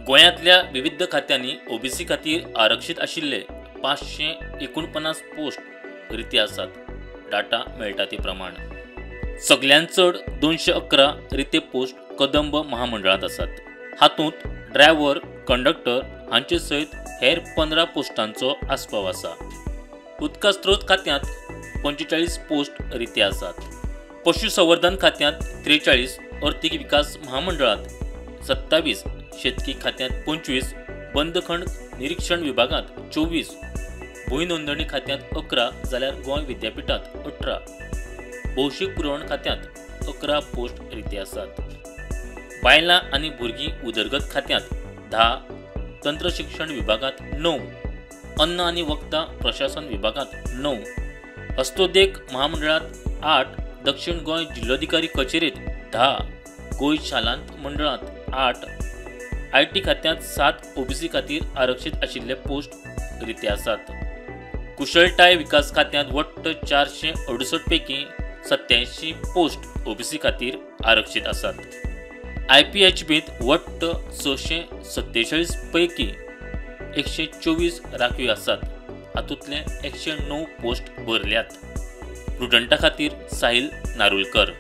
गोंयांतल्या विविध खात्यांनी ओबीसी खातीर आरक्षीत आशिल्ले 549 पोस्ट रिती आसात. डाटा मेळटा ते प्रमाण सगळ्यांत चड 211 रिते पोस्ट कदंब महामंडळांत आसात. हातूंत ड्रायव्हर, कंडक्टर हांचे सयत हेर 15 पोस्टांचो आस्पाव आसा. उदका स्त्रोत खात्यांत 45 पोस्ट रिते आसात. पशुसंवर्धन खात्यांत 43, अर्थीक विकास महामंडळांत 27, शेतकी खात्यांत 25, बंदखंड निरीक्षण विभागांत 24, भूंय नोंदणी खात्यांत 11 जाल्यार गोंय विद्यापीठांत 18, भौशीक पुरवण खात्यांत 11 पोस्ट रिते आसात. बायलां आनी भुरगीं उदरगत खात्यांत 10, तंत्रशिक्षण विभागांत 9, अन्न आनी वखदां प्रशासन विभागांत 9, हस्तोद्योग महामंडळांत 8, दक्षिण गोंय जिल्लोधिकारी कचेरीत 10, गोंय शालांत मंडळांत 8, आयटी खात्यांत 7 ओबीसी खातीर आरक्षीत आशिल्ले पोस्ट रिते आसात. कुशळटाय विकास खात्यांत वट्ट 468 पैकी 87 पोस्ट ओबीसी खातीर आरक्षीत आसात. आयपीएचबीत वट्ट 647 पैकी 124 राखीव आसात. हातूंतले 109 पोस्ट भरल्यात. प्रुडंटा खातीर साहिल नारुलकर.